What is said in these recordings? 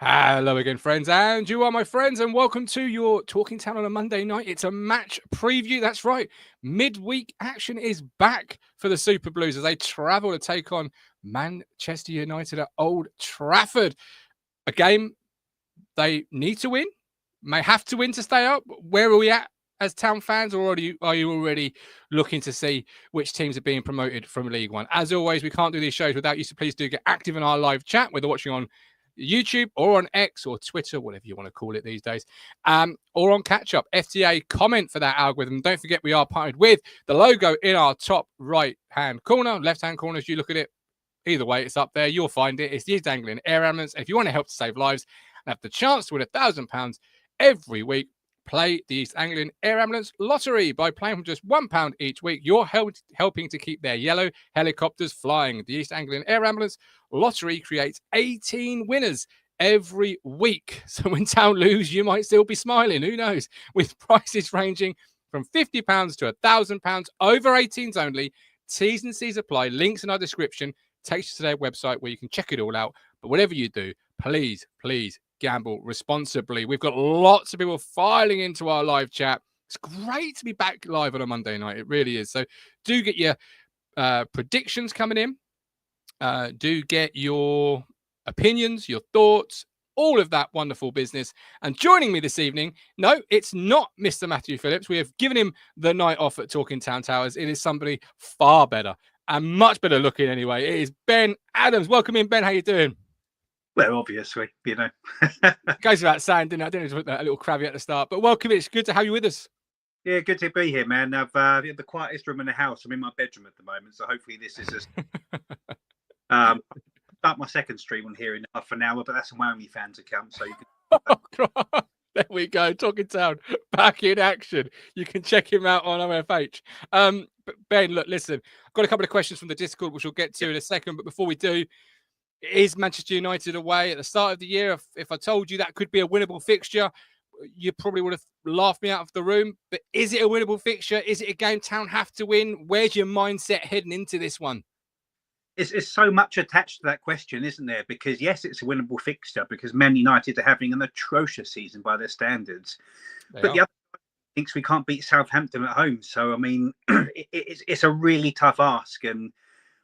Hello again, friends, and you are my friends, and welcome to your Talking Town on a Monday night. It's a match preview. That's right. Midweek action is back for the Super Blues as they travel to take on Manchester United at Old Trafford. A game they need to win, may have to win to stay up. Where are we at as Town fans, or are you already looking to see which teams are being promoted from League One? As always, we can't do these shows without you, so please do get active in our live chat, whether watching on YouTube or on X or Twitter, whatever you want to call it these days, or on Catch Up. FTA, comment for that algorithm. Don't forget we are partnered with the logo in our top right-hand corner, left-hand corner as you look at it. Either way, it's up there. You'll find it. It's the Anglian Air Ambulance. If you want to help to save lives and have the chance to win £1,000 every week, play the East Anglian Air Ambulance Lottery. By playing for just £1 each week, you're helping to keep their yellow helicopters flying. The East Anglian Air Ambulance Lottery creates 18 winners every week. So when Town lose, you might still be smiling. Who knows? With prices ranging from £50 to £1,000, over 18s only. T's and C's apply. Links in our description. Takes you to their website where you can check it all out. But whatever you do, please gamble responsibly. We've got lots of people filing into our live chat. It's great to be back live on a Monday night. It really is. So do get your predictions coming in. Do get your opinions, your thoughts, all of that wonderful business. And joining me this evening, no, it's not Mr. Matthew Phillips. We have given him the night off at Talking Town Towers. It is somebody far better and much better looking anyway. It is Ben Adams. Welcome in, Ben. How you doing? Well, obviously, you know. Goes without saying, didn't it? I didn't put that little caveat at the start, but welcome. It's good to have you with us. Yeah, good to be here, man. I've the quietest room in the house. I'm in my bedroom at the moment, so hopefully this is just start my second stream on here in half an hour, but that's on my OnlyFans account, so you can. There we go. Talking Town back in action. You can check him out on OFH. But Ben, look, listen, I've got a couple of questions from the Discord, which we'll get to in a second. But before we do, is Manchester United away at the start of the year? If I told you that could be a winnable fixture, you probably would have laughed me out of the room. But is it a winnable fixture? Is it a game Town have to win? Where's your mindset heading into this one? It's so much attached to that question, isn't there? Because yes, it's a winnable fixture because Man United are having an atrocious season by their standards. But the other thinks we can't beat Southampton at home. So I mean, it's a really tough ask, and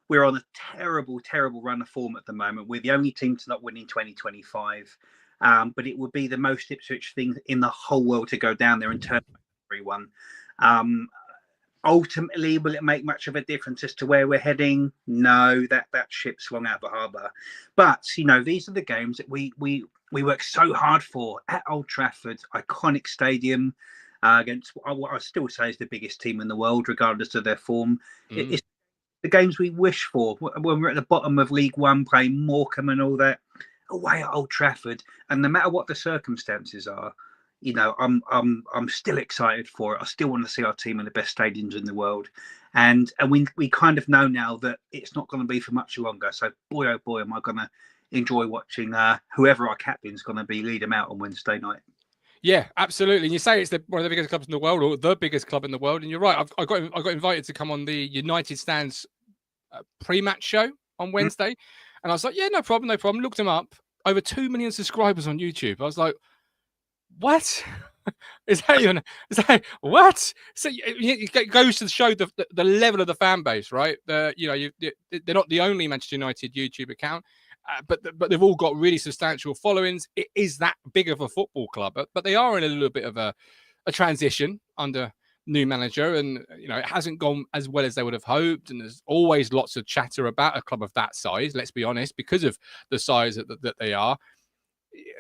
we're on a terrible run of form at the moment. We're the only team to not win in 2025. But it would be the most Ipswich thing in the whole world to go down there and turn everyone. Ultimately, will it make much of a difference as to where we're heading? No, that ship swung out the harbour. But you know, these are the games that we work so hard for at Old Trafford, iconic stadium, against what I still say is the biggest team in the world, regardless of their form. It's the games we wish for when we're at the bottom of League One, playing Morecambe and all that, away at Old Trafford. And no matter what the circumstances are, you know, I'm still excited for it. I still want to see our team in the best stadiums in the world, and we kind of know now that it's not going to be for much longer. So boy, oh boy, am I going to enjoy watching whoever our captain's going to be lead them out on Wednesday night. Yeah, absolutely. And you say it's one of the biggest clubs in the world, or the biggest club in the world, and you're right. I got invited to come on the United Stands pre-match show on Wednesday, and I was like, yeah, no problem. Looked them up. Over 2 million subscribers on YouTube. I was like, what? Is that what? So it goes to show the level of the fan base, right? They're not the only Manchester United YouTube account, but they've all got really substantial followings. It is that big of a football club, but they are in a little bit of a transition under new manager, and you know, it hasn't gone as well as they would have hoped, and there's always lots of chatter about a club of that size, let's be honest, because of the size that they are.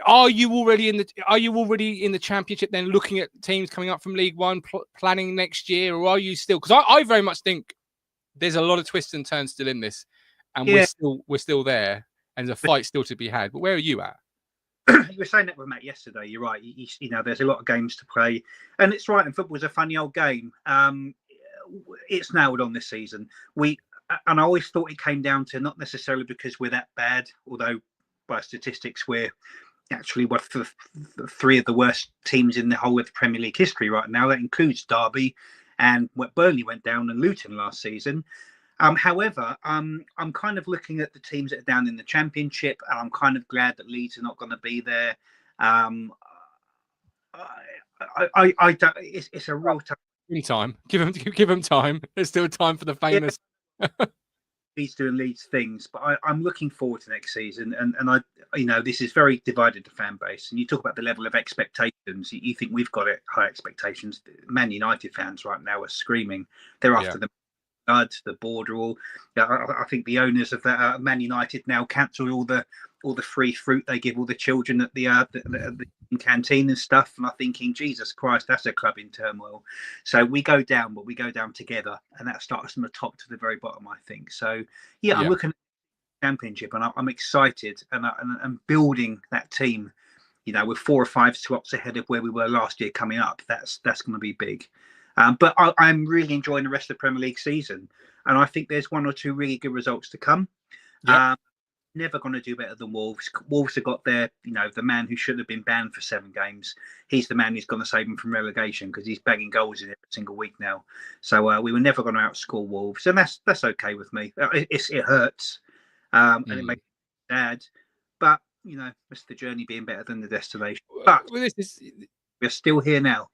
Are you already in the Championship then, looking at teams coming up from League One, planning next year, or are you still, because I very much think there's a lot of twists and turns still in this, and we're still there, and there's a fight still to be had. But where are you at? You were saying that with Matt yesterday. You're right. You know, there's a lot of games to play, and it's right. And football's a funny old game. It's nailed on this season. And I always thought it came down to not necessarily because we're that bad, although by statistics we're actually one of the three of the worst teams in the whole of the Premier League history right now. That includes Derby and what Burnley went down and Luton last season. However, I'm kind of looking at the teams that are down in the Championship, and I'm kind of glad that Leeds are not going to be there. Um, I don't. It's a real tough. In time, give them time. There's still time for the Yeah, famous. Leeds doing Leeds things, but I'm looking forward to next season. And I, this is very divided, the fan base. And you talk about the level of expectations. You think we've got it high expectations. Man United fans right now are screaming. They're after the the board are all. I think the owners of that Man United now cancel all the free fruit they give all the children at the canteen and stuff. And I'm thinking, Jesus Christ, that's a club in turmoil. So we go down, but we go down together, and that starts from the top to the very bottom, I think. So I'm looking at the Championship, and I'm excited, and I'm building that team. With 4 or 5 slots ahead of where we were last year coming up, that's going to be big. But I'm really enjoying the rest of the Premier League season, and I think there's 1 or 2 really good results to come. Never going to do better than Wolves. Wolves have got their, the man who should have been banned for 7 games. He's the man who's going to save them from relegation, because he's banging goals in every single week now. So we were never going to outscore Wolves, and that's okay with me. It hurts, and it makes me sad, but it's the journey being better than the destination. But we're still here now.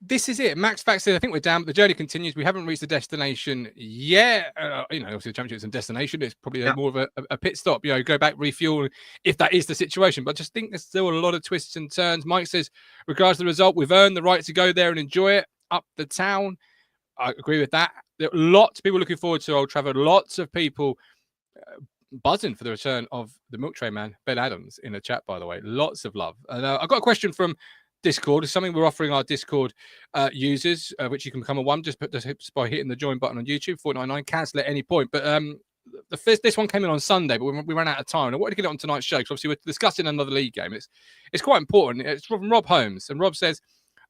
This is it. Max Fax said, I think we're down, but the journey continues. We haven't reached the destination yet. Obviously the championship's a destination. It's probably more of a pit stop. Go back, refuel, if that is the situation. But I just think there's still a lot of twists and turns. Mike says, regards to the result, we've earned the right to go there and enjoy it up the town. I agree with that. There are lots of people looking forward to Old Trafford. Lots of people buzzing for the return of the Milk Tray Man, Ben Adams, in the chat, by the way. Lots of love. And I've got a question from Discord. It's something we're offering our Discord users, which you can become a one just by hitting the join button on YouTube. 499, cancel at any point. But this one came in on Sunday, but we ran out of time. And I wanted to get it on tonight's show because obviously we're discussing another league game. It's quite important. It's from Rob Holmes, and Rob says,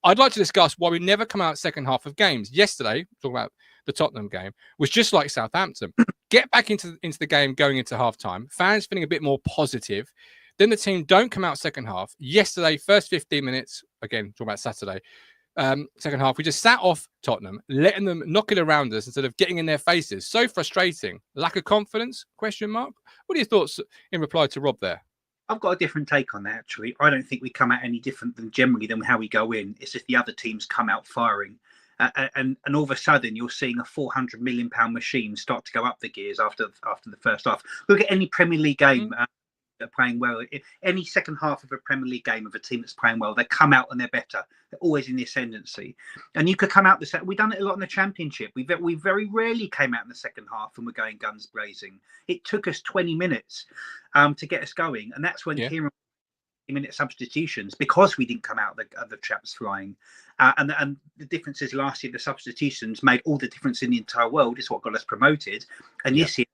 I'd like to discuss why we never come out second half of games. Yesterday, talking about the Tottenham game, was just like Southampton. Get back into the game going into half time. Fans feeling a bit more positive. Then the team don't come out second half. Yesterday, first 15 minutes, again, talking about Saturday, second half, we just sat off Tottenham, letting them knock it around us instead of getting in their faces. So frustrating. Lack of confidence, question mark. What are your thoughts in reply to Rob there? I've got a different take on that, actually. I don't think we come out any different than generally than how we go in. It's just the other teams come out firing. And all of a sudden, you're seeing a £400 million machine start to go up the gears after the first half. Look at any Premier League game. Are playing well. Any second half of a Premier League game of a team that's playing well, they come out and they're better. They're always in the ascendancy. And you could come out we've done it a lot in the Championship. We very rarely came out in the second half and we're going guns blazing. It took us 20 minutes to get us going, and that's when Kieran minute substitutions, because we didn't come out the traps flying. And the difference is last year the substitutions made all the difference in the entire world. It's what got us promoted, and this year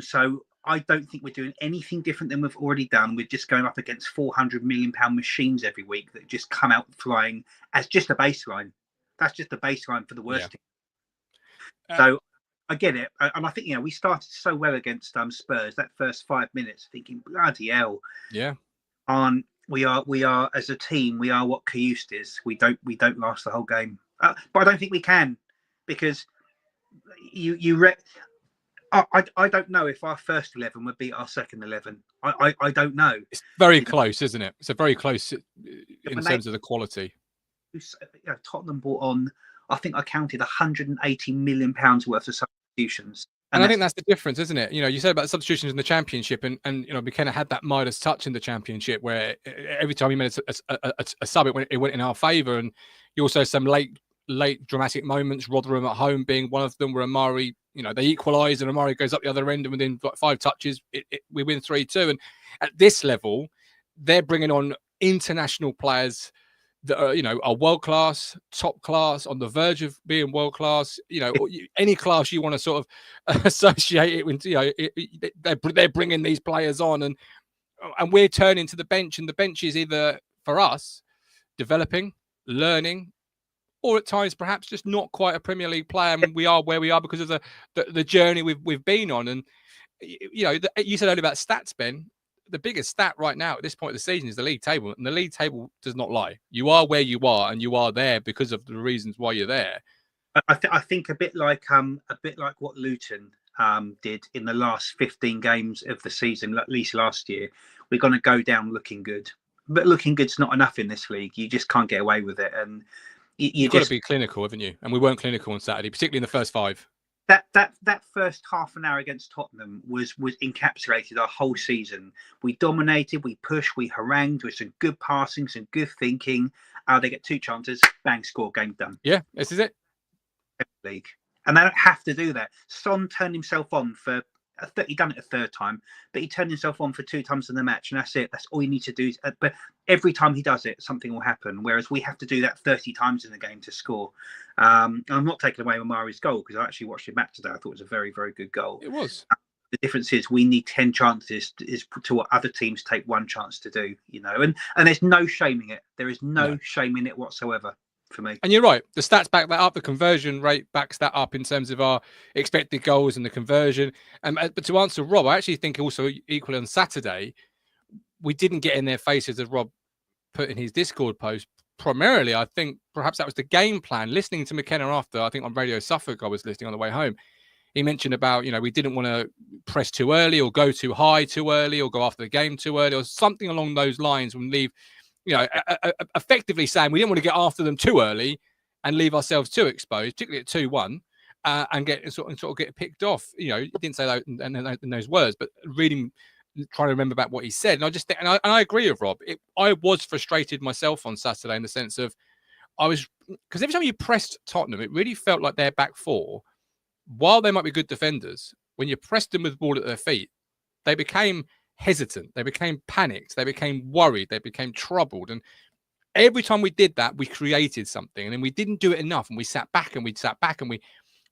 so I don't think we're doing anything different than we've already done. We're just going up against £400 million machines every week that just come out flying as just a baseline. That's just the baseline for the worst team. So I get it. And I think, we started so well against Spurs, that first 5 minutes, thinking, bloody hell. Yeah. We are as a team, we are what Kayust is. We don't last the whole game. But I don't think we can, because I don't know if our first 11 would beat our second 11. I don't know. It's very close, isn't it? It's a very close in terms of the quality. Tottenham brought on, I think I counted £180 million worth of substitutions. And I think that's the difference, isn't it? You said about substitutions in the Championship, and McKenna had that Midas touch in the Championship where every time he made a sub, it went in our favour. And you also had some late dramatic moments, Rotherham at home being one of them, where Amari, they equalise and Amari goes up the other end, and within 5 touches, we win 3-2. And at this level, they're bringing on international players that are world class, top class, on the verge of being world class. Any class you want to sort of associate it with. They're bringing these players on, and we're turning to the bench, and the bench is either for us developing, learning, or at times perhaps just not quite a Premier League player. And we are where we are because of the journey we've been on. And you said earlier about stats, Ben. The biggest stat right now at this point of the season is the league table, and the league table does not lie. You are where you are, and you are there because of the reasons why you're there. I think a bit like what Luton did in the last 15 games of the season, at least last year. We're going to go down looking good, but looking good's not enough in this league. You just can't get away with it, and You've got to be clinical, haven't you? And we weren't clinical on Saturday, particularly in the first 5. That first half an hour against Tottenham was encapsulated our whole season. We dominated, we pushed, we harangued with some good passing, some good thinking. They get 2 chances, bang, score, game done. Yeah, this is it. League, and they don't have to do that. Son turned himself on for he done it a 3rd time, but he turned himself on for 2 times in the match, and that's it. That's all you need to do. But every time he does it, something will happen. Whereas we have to do that 30 times in the game to score. I'm not taking away Omari's goal, because I actually watched it back today. I thought it was a very, very good goal. It was. The difference is we need 10 chances to what other teams take 1 chance to do. And there's no shaming it. There is no shame in it whatsoever. For me. And you're right. The stats back that up. The conversion rate backs that up in terms of our expected goals and the conversion. But to answer Rob, I actually think also equally on Saturday, we didn't get in their faces, as Rob put in his Discord post. Primarily, I think perhaps that was the game plan. Listening to McKenna after, I think on Radio Suffolk, I was listening on the way home. He mentioned about, we didn't want to press too early or go too high too early or go after the game too early or something along those lines and leave. Effectively saying we didn't want to get after them too early and leave ourselves too exposed, particularly at 2-1, and get sort of get picked off. He didn't say that in those words, but reading, trying to remember back what he said, and I just think, and I agree with Rob. I was frustrated myself on Saturday in the sense of because every time you pressed Tottenham, it really felt like their back 4, while they might be good defenders, when you pressed them with the ball at their feet, they became hesitant, they became panicked, they became worried, they became troubled, and every time we did that, we created something, and then we didn't do it enough, and we sat back and we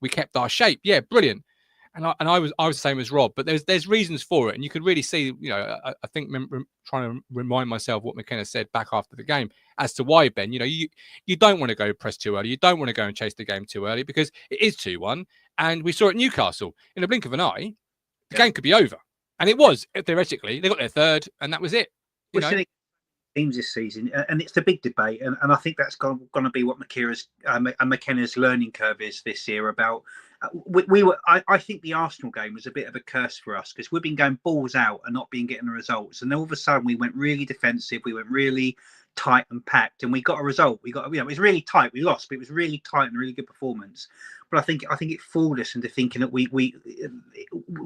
kept our shape. Yeah, brilliant. And I was the same as Rob, but there's reasons for it, and you could really see. I think trying to remind myself what McKenna said back after the game as to why, Ben. You don't want to go press too early, you don't want to go and chase the game too early because it is 2-1, and we saw at Newcastle in a blink of an eye, the game could be over. And it was, theoretically. They got their 3rd, and that was it. Teams this season, and it's the big debate, and I think that's going to be what McKenna's learning curve is this year. About I think the Arsenal game was a bit of a curse for us because we've been going balls out and not been getting the results, and then all of a sudden we went really defensive, we went really tight and packed, and we got a result. We got, it was really tight. We lost, but it was really tight and really good performance. But I think it fooled us into thinking that we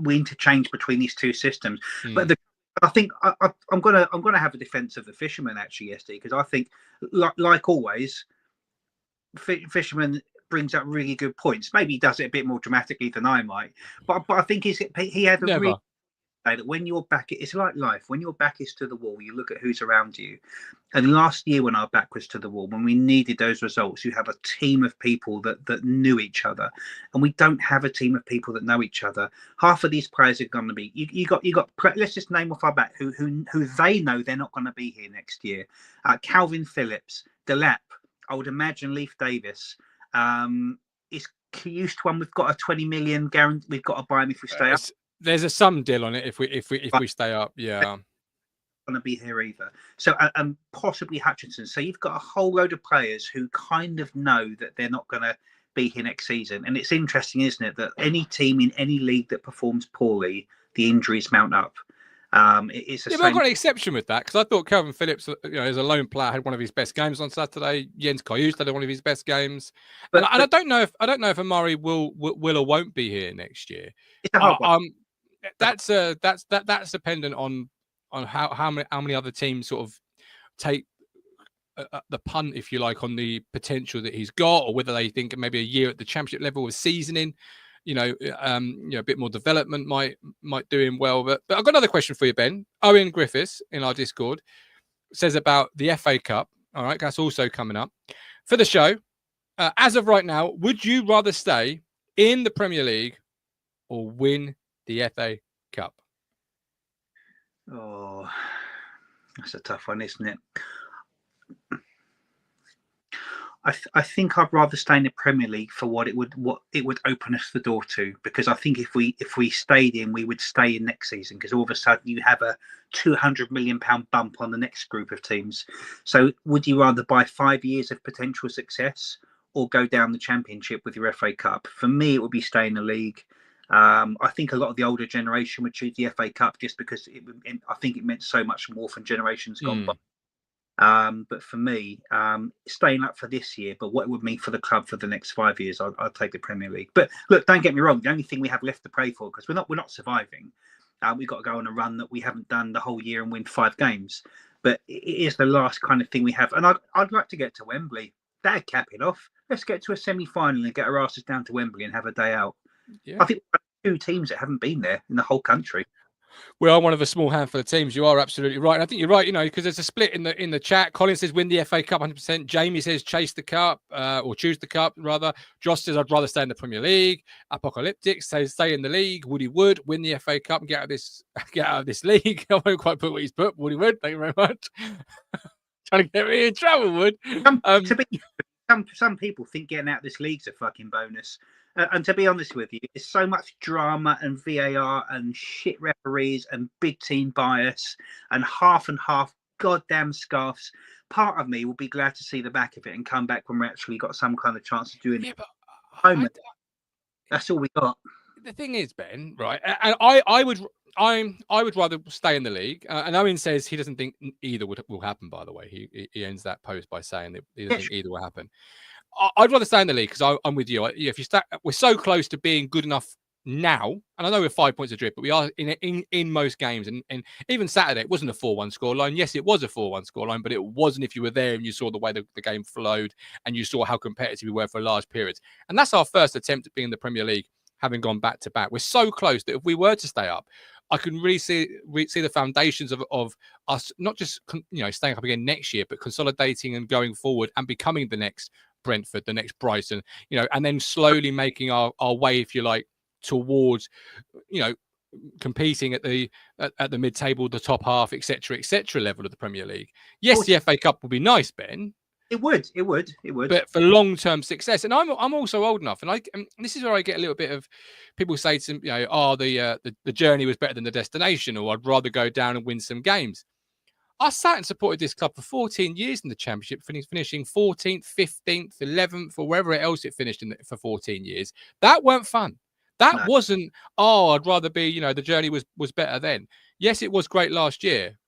interchange between these 2 systems. But I think I'm gonna have a defence of the Fisherman actually, SD, because I think like always, Fisherman brings up really good points. Maybe he does it a bit more dramatically than I might, but I think he had a really that when your back, it's like life. When your back is to the wall, you look at who's around you. And last year, when our back was to the wall, when we needed those results, you have a team of people that knew each other, and we don't have a team of people that know each other. Half of these players are going to be. You got. Let's just name off our back who they know they're not going to be here next year. Calvin Phillips, Delap. I would imagine Leif Davis. Is Kiyust one? We've got a 20 million guarantee. We've got to buy him if we stay up. There's a some deal on it if we stay up. Yeah, going to be here either. So and possibly Hutchinson. So you've got a whole load of players who kind of know that they're not going to be here next season. And it's interesting, isn't it, that any team in any league that performs poorly, the injuries mount up. It's I've got an exception with that because I thought Calvin Phillips, as a lone player, had one of his best games on Saturday. Jens Kajust had one of his best games, and I don't know if Amari will or won't be here next year. It's a hard one. That's dependent on how many other teams sort of take the punt, if you like, on the potential that he's got, or whether they think maybe a year at the championship level with seasoning, a bit more development might do him well. But I've got another question for you, Ben. Owen Griffiths in our Discord says about the FA Cup. All right, that's also coming up for the show. As of right now, would you rather stay in the Premier League or win the FA Cup? Oh, that's a tough one, isn't it? I think I'd rather stay in the Premier League for what it would open us the door to, because I think if we stayed in, we would stay in next season, because all of a sudden you have a £200 million bump on the next group of teams. So would you rather buy 5 years of potential success or go down the Championship with your FA Cup. For me, it would be stay in the league. I think a lot of the older generation would choose the FA Cup just because I think it meant so much more from generations gone by. But for me, staying up for this year, but what it would mean for the club for the next 5 years, I'd take the Premier League. But look, don't get me wrong. The only thing we have left to pray for, because we're not surviving. We've got to go on a run that we haven't done the whole year and win 5 games. But it is the last kind of thing we have. And I'd like to get to Wembley. That'd cap it off. Let's get to a semi-final and get our asses down to Wembley and have a day out. Yeah. I think we've got 2 teams that haven't been there in the whole country. We are one of a small handful of teams. You are absolutely right. And I think you're right, because there's a split in the chat. Colin says win the FA Cup 100%. Jamie says chase the cup, or choose the cup, rather. Josh says I'd rather stay in the Premier League. Apocalyptic says stay in the league. Woody Wood, win the FA Cup and get out of this league. I won't quite put what he's put. Woody Wood, thank you very much. Trying to get me in trouble, Wood. Some people think getting out of this league's a fucking bonus. And to be honest with you, there's so much drama and VAR and shit referees and big team bias and half goddamn scarfs. Part of me will be glad to see the back of it and come back when we actually got some kind of chance of doing it. But that's all we got. The thing is, Ben, right? And I would rather stay in the league. And Owen says he doesn't think either will happen. By the way, he ends that post by saying that he doesn't think either will happen. I'd rather stay in the league because I'm with you. If you we're so close to being good enough now, and I know we're 5 points adrift, but we are in most games. And even Saturday, it wasn't a 4-1 scoreline. Yes, it was a 4-1 scoreline, but it wasn't if you were there and you saw the way the game flowed and you saw how competitive we were for large periods. And that's our first attempt at being in the Premier League, having gone back to back. We're so close that if we were to stay up, I can really see the foundations of us not just staying up again next year, but consolidating and going forward and becoming the next Brentford, the next Brighton, and then slowly making our way, if you like, towards, competing at the mid-table, the top half, etc., level of the Premier League. Yes, the FA Cup would be nice, Ben. It would. But for long-term success, and I'm also old enough, and this is where I get a little bit of people say to me, the journey was better than the destination, or I'd rather go down and win some games. I sat and supported this club for 14 years in the Championship, finishing 14th, 15th, 11th, or wherever else it finished for 14 years. That weren't fun. That wasn't, I'd rather be, the journey was better then. Yes, it was great last year,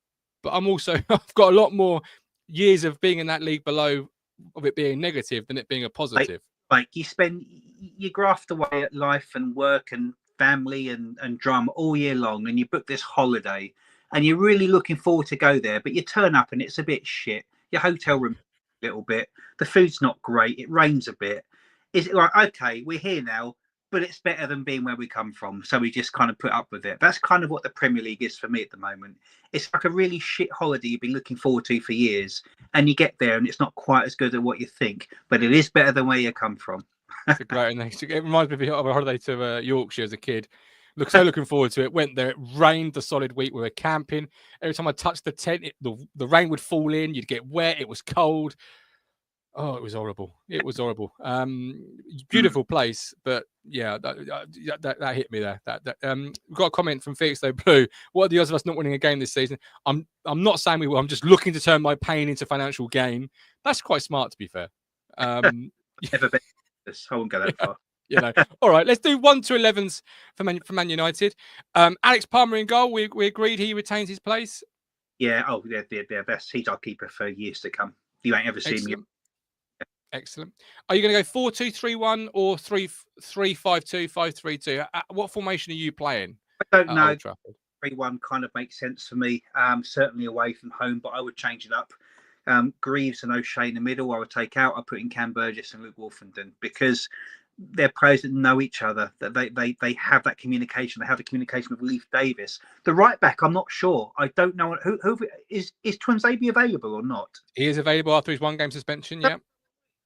but I've got a lot more years of being in that league below of it being negative than it being a positive. Like you graft away at life and work and family and drama all year long, and you book this holiday and you're really looking forward to go there, but you turn up and it's a bit shit. Your hotel room a little bit, the food's not great, it rains a bit. Is it like, okay, we're here now, but it's better than being where we come from, so we just kind of put up with it? That's kind of what the Premier League is for me at the moment. It's like a really shit holiday you've been looking forward to for years, and you get there and it's not quite as good as what you think, but it is better than where you come from. It's a great, it reminds me of a holiday to Yorkshire as a kid. Looking forward to it. Went there. It rained the solid week. We were camping. Every time I touched the tent, the rain would fall in. You'd get wet. It was cold. Oh, it was horrible. It was horrible. Beautiful place, but yeah, that hit me there. We've got a comment from Felix though Blue. What are the odds of us not winning a game this season? I'm not saying we will. I'm just looking to turn my pain into financial gain. That's quite smart, to be fair. Never been this. I won't go that far. All right, let's do 1 to 11s for Man United. Alex Palmer in goal. We agreed he retains his place. Yeah. Oh, yeah. He's our keeper for years to come. You ain't ever seen me. Excellent. Are you going to go 4-2-3-1 or 3-5-2, 5-3-2? What formation are you playing? I don't know. 3-1 kind of makes sense for me. Certainly away from home, but I would change it up. Greaves and O'Shea in the middle, I would take out. I put in Cam Burgess and Luke Wolfenden, because they're players that know each other, that they have that communication. They have the communication with Leif Davis. The right back, I'm not sure. I don't know who is Twanzebe available or not. He is available after his 1 game suspension. Yeah,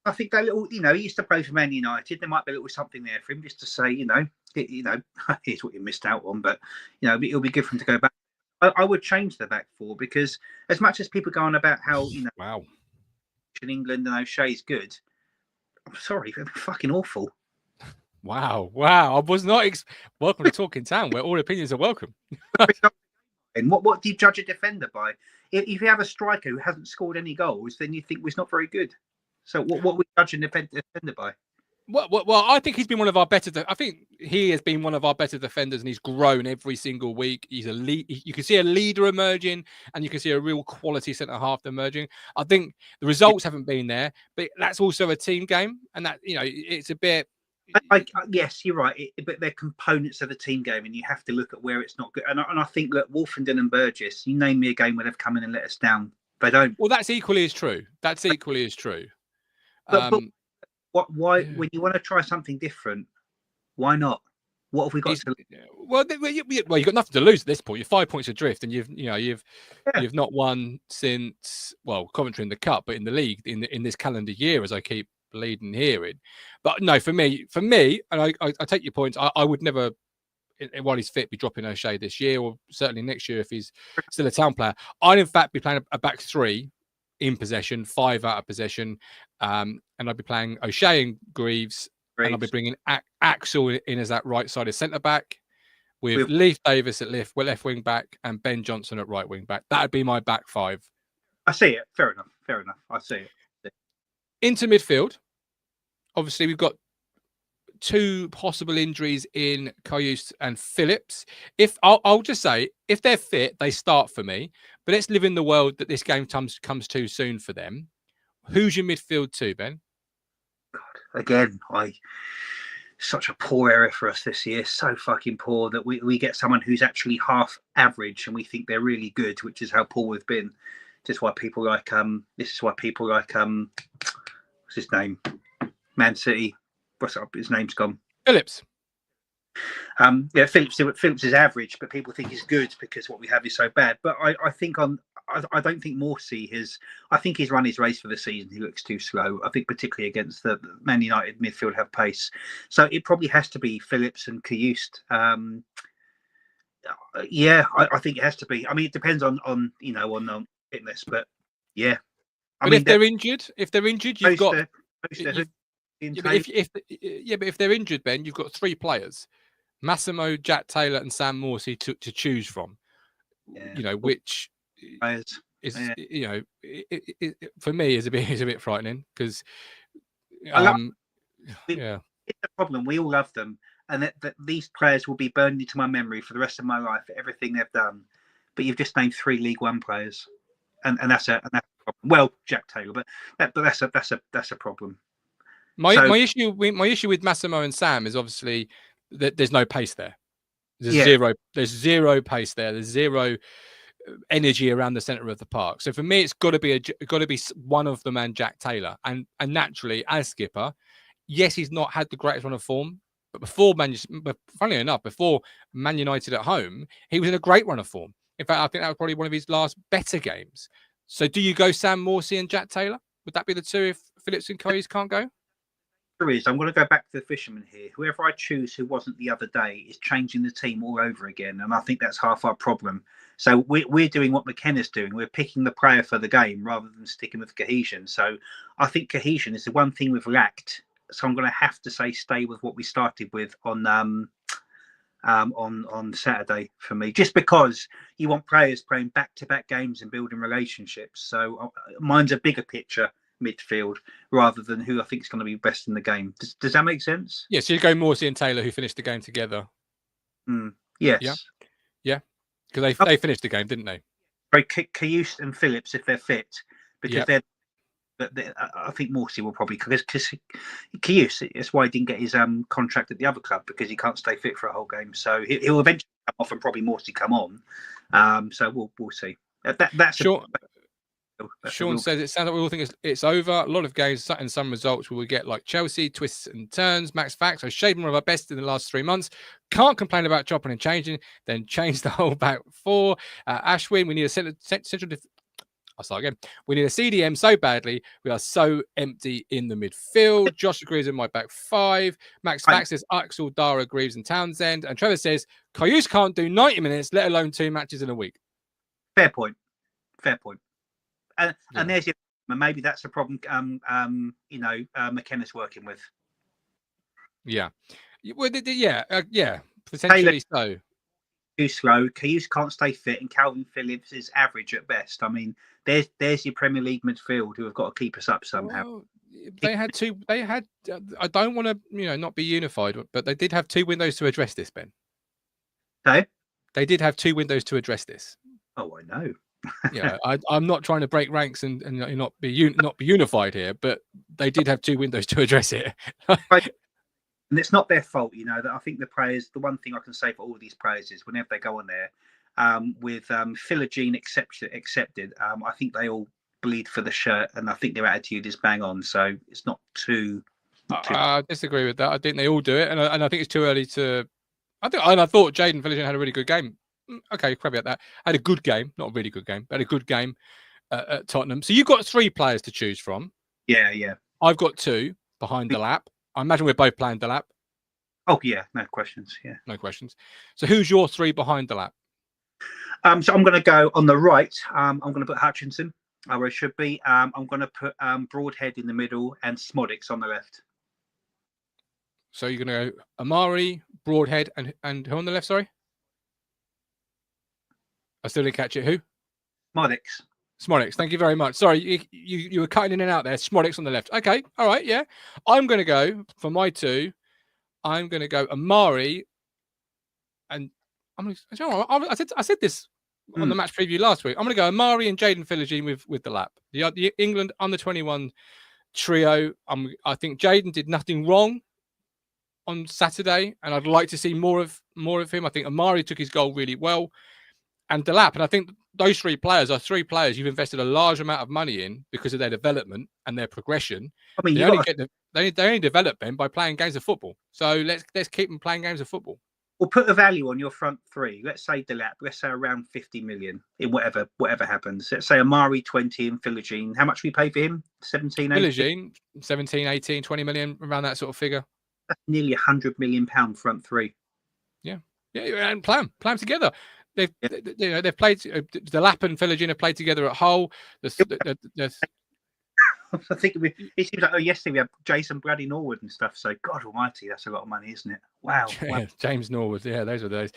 I think that little, he used to play for Man United. There might be a little something there for him, just to say, here's what you missed out on. But it'll be good for him to go back. I would change the back 4, because as much as people go on about how wow, in England and O'Shea's good, I'm sorry, they're fucking awful. Wow. I was not. Welcome to Talking Town, where all opinions are welcome. And what do you judge a defender by? If you have a striker who hasn't scored any goals, then you think he's not very good. So what are we judging the defender by? Well, I think he's been one of our better. I think he has been one of our better defenders, and he's grown every single week. He's a lead. You can see a leader emerging, and you can see a real quality centre half emerging. I think the results haven't been there, but that's also a team game, and that it's a bit. Yes, you're right, but they're components of the team game, and you have to look at where it's not good. And I think that Wolfenden and Burgess, you name me a game where they've come in and let us down. They don't. Well, that's equally as true. That's equally as true. But why, when you want to try something different, why not? What have we got to? Well, you've got nothing to lose at this point. You're 5 points adrift, and you've not won since Coventry in the cup, but in the league in this calendar year, as I keep bleeding hearing. But no, for me, and I take your points. I would never, while he's fit, be dropping O'Shea this year, or certainly next year if he's still a Town player. I'd in fact be playing a back three in possession, 5 out of possession, and I'd be playing O'Shea and Greaves, and I'll be bringing Axel in as that right-sided centre-back, with Leif Davis at left wing back and Ben Johnson at right wing back. That'd be my back 5. I see it. Fair enough. I see it. Into midfield, obviously we've got 2 possible injuries in Karius and Phillips. If I'll just say, if they're fit, they start for me. But let's live in the world that this game comes too soon for them. Who's your midfield 2, Ben? God, again, such a poor area for us this year. So fucking poor that we get someone who's actually half average and we think they're really good, which is how poor we've been. This is why people like what's his name? Man City. What's up? His name's gone. Phillips. Phillips is average, but people think he's good because what we have is so bad. But I don't think Morsey I think he's run his race for the season. He looks too slow. I think particularly against the Man United midfield have pace. So it probably has to be Phillips and Karius. I think it has to be. I mean, it depends on fitness, but yeah. If they're injured, you've got. But if they're injured, Ben, you've got 3 players: Massimo, Jack Taylor, and Sam Morsey to choose from. Yeah. Which is for me is a bit frightening because it's a problem. We all love them, and that these players will be burned into my memory for the rest of my life for everything they've done. But you've just named 3 League One players, and that's a problem. Well, Jack Taylor, but that's a problem. My issue with Massimo and Sam is obviously that there's no pace there. There's zero pace there. There's zero energy around the center of the park. So for me, it's got to be one of them and Jack Taylor. And naturally, as skipper, yes, he's not had the greatest run of form, but funnily enough, before Man United at home, he was in a great run of form. In fact, I think that was probably one of his last better games. So do you go Sam Morsey and Jack Taylor? Would that be the 2 if Phillips and Karius can't go? I'm going to go back to the fisherman here. Whoever I choose who wasn't the other day is changing the team all over again, and I think that's half our problem. So we're doing what McKenna's doing. We're picking the player for the game rather than sticking with cohesion. So I think cohesion is the one thing we've lacked. So I'm going to have to say stay with what we started with on Saturday for me, just because you want players playing back-to-back games and building relationships. So mine's a bigger picture midfield rather than who I think is going to be best in the game. Does that make sense? Yeah, so you go Morsey and Taylor, who finished the game together. Yes. Yeah. Because they finished the game, didn't they? Karius and Phillips, if they're fit, because I think Morsey will probably, because Karius, that's why he didn't get his contract at the other club, because he can't stay fit for a whole game. So he'll eventually come off and probably Morsey come on. So we'll see. That's sure. Sean says it sounds like we all think it's over. A lot of games and some results we will get like Chelsea, twists and turns. Max Facts, O'Shea, one of our best in the last 3 months. Can't complain about chopping and changing. Then change the whole back 4. Ashwin, we need a central. I'll start again. We need a CDM so badly. We are so empty in the midfield. Josh agrees with my back 5. Max Facts says Axel, Dara, Greaves, and Townsend. And Trevor says Karius can't do 90 minutes, let alone 2 matches in a week. Fair point. And there's your, maybe that's the problem. McKenna's working with. Yeah, well, potentially so. Too slow. Karius can't stay fit, and Calvin Phillips is average at best. I mean, there's your Premier League midfield who have got to keep us up somehow. Well, they had two. They had. I don't want to, not be unified, but they did have two windows to address this, Ben. Okay. They did have two windows to address this. Oh, I know. I'm not trying to break ranks and not be unified here, but they did have two windows to address it. And it's not their fault, that I think the players, the one thing I can say for all of these players is whenever they go on there, with Philogene accepted, I think they all bleed for the shirt, and I think their attitude is bang on. So it's not too. I disagree with that. I think they all do it, and I think it's too early to. I thought Jaden Philogene had a really good game. Okay, crap about that. Had a good game, not a really good game, but a good game at Tottenham. So you've got three players to choose from. Yeah. I've got two behind the lap. I imagine we're both playing the lap. Oh yeah, no questions. Yeah, no questions. So who's your three behind the lap? So I'm going to go on the right. I'm going to put Hutchinson where it should be. I'm going to put Broadhead in the middle and Smodics on the left. So you're going to go Amari, Broadhead, and who on the left? Sorry, I still didn't catch it. Who? Smodics. Thank you very much. Sorry, you were cutting in and out there. Smodics on the left. Okay, all right, yeah. I'm going to go for my two. I'm going to go Amari, and I said this on the match preview last week. I'm going to go Amari and Jaden Philogene with the lap. The England under 21 trio. I think Jaden did nothing wrong on Saturday, and I'd like to see more of him. I think Amari took his goal really well, and Delap. And I think those three players are three players you've invested a large amount of money in because of their development and their progression. I mean, they only develop them by playing games of football. So let's keep them playing games of football. We'll put a value on your front three. Let's say Delap. Let's say around 50 million in whatever happens. Let's say Amari 20 and Philogene. How much we pay for him? 17, 18? Philogene 17, 18, 20 million, around that sort of figure. That's nearly £100 million front three. Yeah, and play them together. They've played. Delap and Philogene have played together at Hull. I think it seems like yesterday we had Jason Brady Norwood and stuff. So God Almighty, that's a lot of money, isn't it? Wow. James Norwood. Yeah, those were those.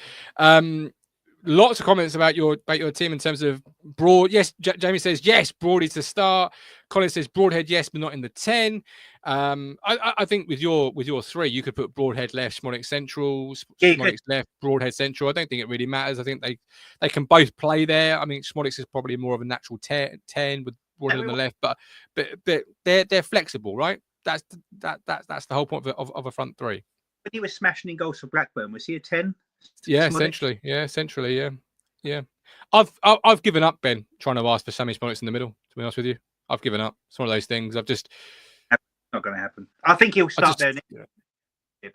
Lots of comments about your team in terms of Broad. Yes, Jamie says yes, Broad is the start. Colin says Broadhead, yes, but not in the 10. I think with your three, you could put Broadhead left, Smodics central, Smodics left, Broadhead central. I don't think it really matters. I think they can both play there. I mean, Smodics is probably more of a natural 10 with Broadhead on the left, but they're flexible, right? That's the whole point of a front three. When he was smashing in goals for Blackburn, was he a 10? Yeah, essentially. Yeah. I've given up, Ben, trying to ask for Sammy Smodics in the middle. To be honest with you, I've given up. It's one of those things. Not going to happen. I think he'll start there next year.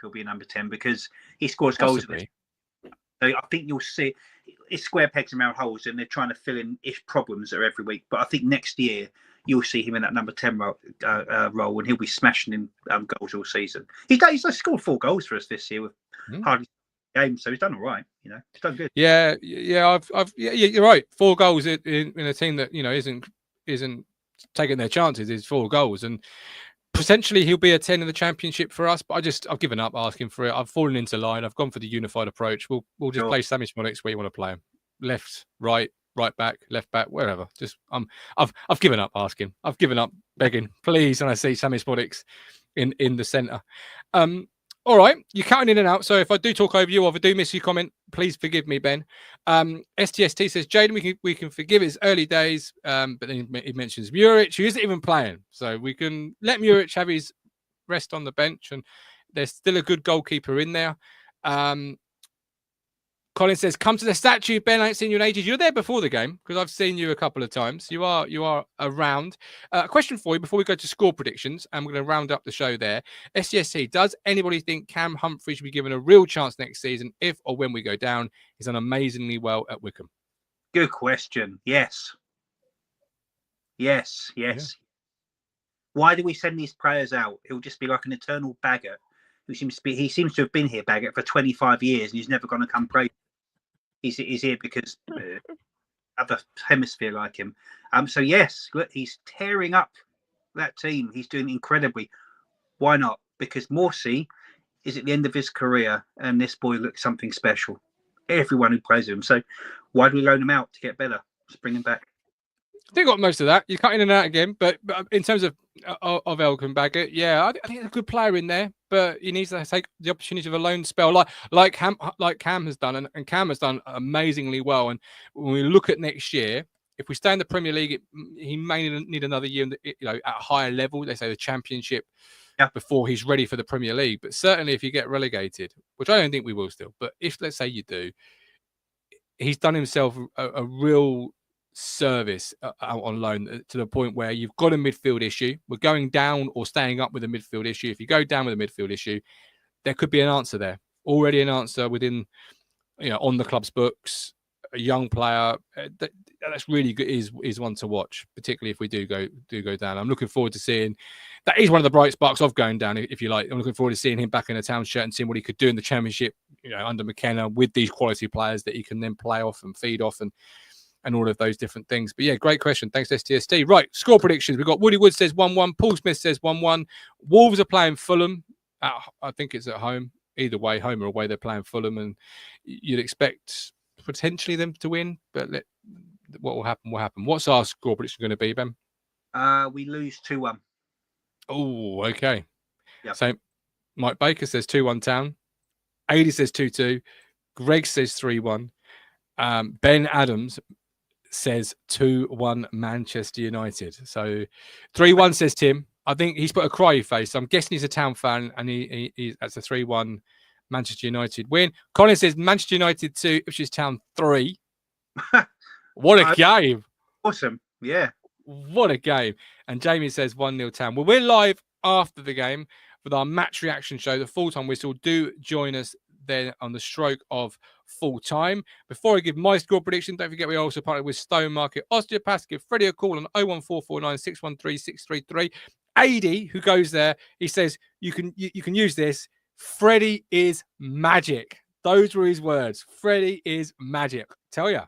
He'll be a number 10 because he scores goals. So I think you'll see it's square pegs and round holes, and they're trying to fill in ish problems there every week. But I think next year you'll see him in that number 10 role, and he'll be smashing in goals all season. He's scored 4 goals for us this year with hardly games, so he's done all right. He's done good. Yeah. You're right. 4 goals in a team that isn't taking their chances is 4 goals, and potentially he'll be a 10 in the Championship for us. But I've given up asking for it. I've fallen into line. I've gone for the unified approach. We'll just play Sammy Smodics where you want to play him. Left, right back, left back, wherever. Just I've given up asking. I've given up begging. Please, when I see Sammy Smodics in the centre. All right, you're cutting in and out. So if I do talk over you or if I do miss your comment, please forgive me, Ben. STST says, Jaden, we can forgive his early days, but then he mentions Muric, who isn't even playing. So we can let Muric have his rest on the bench, and there's still a good goalkeeper in there. Colin says, come to the statue, Ben. I ain't seen you in ages. You're there before the game because I've seen you a couple of times. You are around. A question for you before we go to score predictions, and we're going to round up the show there. SCSC, does anybody think Cam Humphrey should be given a real chance next season if or when we go down? He's done amazingly well at Wycombe. Good question. Yes. Yeah. Why do we send these players out? He'll just be like an eternal bagger. He seems to have been here, Baggett, for 25 years, and he's never going to come play. He's here because other hemisphere like him. So yes, look, he's tearing up that team. He's doing incredibly. Why not? Because Morsey is at the end of his career, and this boy looks something special. Everyone who plays with him. So why do we loan him out to get better? Let's bring him back. I think got most of that. You cut in and out again, but in terms of Elkin Baggett, yeah, I think there's a good player in there, but he needs to take the opportunity of a loan spell, like Cam has done, and Cam has done amazingly well. And when we look at next year, if we stay in the Premier League, he may need another year, at a higher level. They say the Championship, before he's ready for the Premier League. But certainly, if you get relegated, which I don't think we will still, but if let's say you do, he's done himself a real service out on loan to the point where you've got a midfield issue. We're going down or staying up with a midfield issue. If you go down with a midfield issue, there could be an answer there. Already an answer within, on the club's books. A young player that's really good is one to watch, particularly if we do go down. I'm looking forward to seeing. That is one of the bright sparks of going down, if you like. I'm looking forward to seeing him back in a Town shirt and seeing what he could do in the Championship, under McKenna with these quality players that he can then play off and feed off and all of those different things. But yeah, great question. Thanks, STST. Right, score predictions. We've got Woody Wood says 1-1. Paul Smith says 1-1. Wolves are playing Fulham. I think it's at home. Either way, home or away, they're playing Fulham, and you'd expect potentially them to win. But what will happen will happen. What's our score prediction going to be, Ben? We lose 2-1. Oh, okay. Yep. So Mike Baker says 2-1 Town. 80 says 2-2. Greg says 3-1. Ben Adams says 2-1 Manchester United. So 3-1 says Tim. I think he's put a cry face. I'm guessing he's a Town fan, and he that's a 3-1 Manchester United win. Colin says Manchester United 2, Ipswich Town 3. What a game. Awesome. Yeah. What a game. And Jamie says 1-0 Town. Well, we're live after the game with our match reaction show, the full-time whistle. Do join us then on the stroke of full time. Before I give my score prediction, don't forget we are also partnered with Stowmarket Osteopaths. Give Freddie a call on 01449 613 633. AD, who goes there, he says you can use this. Freddie is magic. Those were his words. Freddie is magic. Tell ya.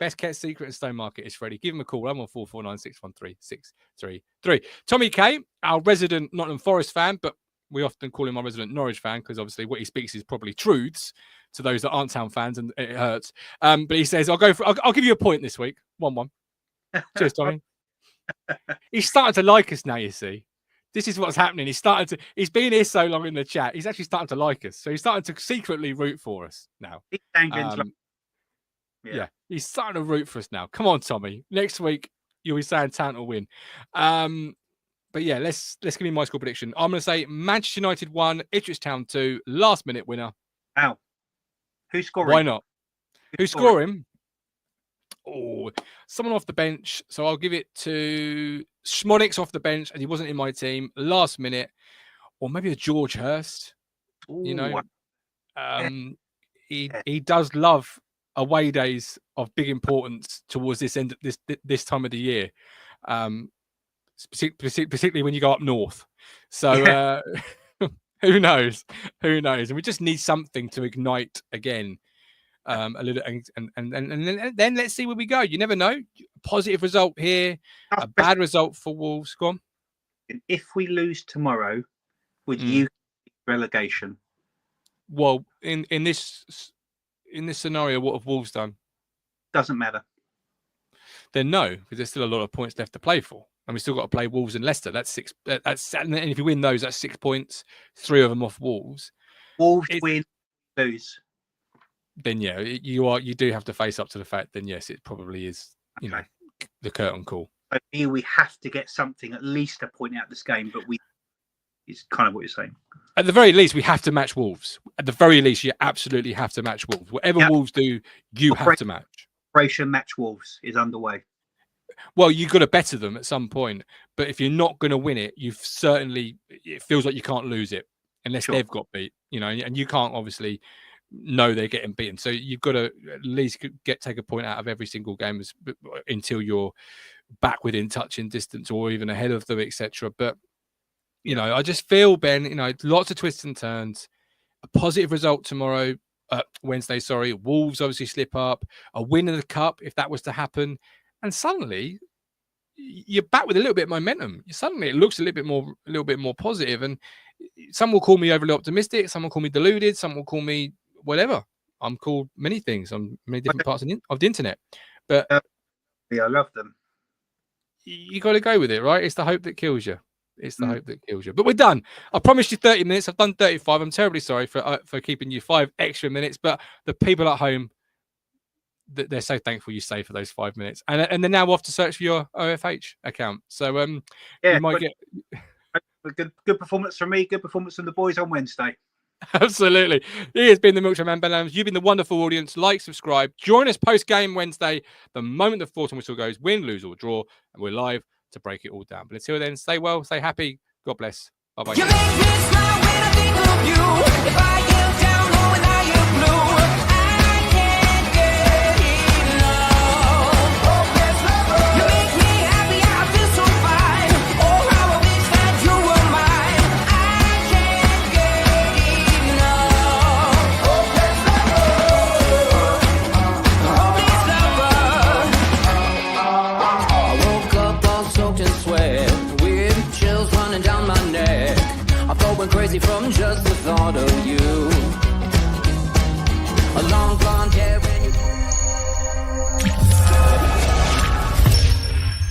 Best kept secret in Stowmarket is Freddie. Give him a call. 01449 613 633. Tommy K, our resident Nottingham Forest fan, but we often call him our resident Norwich fan because obviously what he speaks is probably truths to those that aren't Town fans, and it hurts. But he says, I'll give you a point this week. 1-1. Cheers, Tommy. He's starting to like us now, you see. This is what's happening. He's been here so long in the chat. He's actually starting to like us. So he's starting to secretly root for us now. Yeah, he's starting to root for us now. Come on, Tommy. Next week, you'll be saying Town will win. But yeah, let's give me my score prediction. I'm going to say Manchester United 1, Ipswich Town 2, last minute winner. Ow. Who's scoring? Why not? Who's scoring? Oh, someone off the bench. So I'll give it to Schmonix off the bench, and he wasn't in my team. Last minute, or maybe a George Hurst. Ooh, he does love away days of big importance towards this this time of the year. Particularly when you go up north. So who knows? And we just need something to ignite again. A little, and then let's see where we go. You never know. Positive result here, a bad result for Wolves. Go on. If we lose tomorrow, would you relegation? Well, in this scenario, what have Wolves done? Doesn't matter. Then no, because there's still a lot of points left to play for, and we still got to play Wolves and Leicester. That's 6. And if you win those, that's 6 points. 3 of them off Wolves. Wolves win, lose. Then yeah, you do have to face up to the fact. Then yes, it probably is. You know, the curtain call. But here we have to get something, at least a point out of this game. But it's kind of what you're saying. At the very least, we have to match Wolves. At the very least, you absolutely have to match Wolves. Whatever Wolves do, you have to match. Operation Match Wolves is underway. Well, you've got to better them at some point. But if you're not going to win it, it feels like you can't lose it unless they've got beat. You know, and you can't obviously know they're getting beaten. So you've got to at least take a point out of every single game until you're back within touching distance or even ahead of them, etc. But you know, I just feel, Ben, you know, lots of twists and turns. A positive result tomorrow, Wednesday, sorry. Wolves obviously slip up. A win in the cup, if that was to happen, and suddenly you're back with a little bit of momentum. Suddenly it looks a little bit more positive. And some will call me overly optimistic. Some will call me deluded. Some will call me whatever. I'm called many things on many different parts of the internet. But yeah, I love them. you got to go with it, right? It's the hope that kills you. It's the hope that kills you. But we're done. I promised you 30 minutes. I've done 35. I'm terribly sorry for keeping you 5 extra minutes. But the people at home, they're so thankful you stay for those 5 minutes. And they're now off to search for your OFH account. So you might get good performance from me. Good performance from the boys on Wednesday. Absolutely. He has been the Milkshake Man, Ben Adams. You've been the wonderful audience. Like, subscribe. Join us post-game Wednesday, the moment the Fortin whistle goes, win, lose, or draw. And we're live to break it all down. But until then, stay well, stay happy. God bless. Bye-bye. You make me smile when I think of you. If I get down low and now you're blue, I can't get enough. You make me happy, I feel so fine. Oh, how I wish that you were mine. I can't get enough. I woke up all soaked in sweat, weird chills running down my neck. I thought went crazy from just the thought of you. A long blonde hair.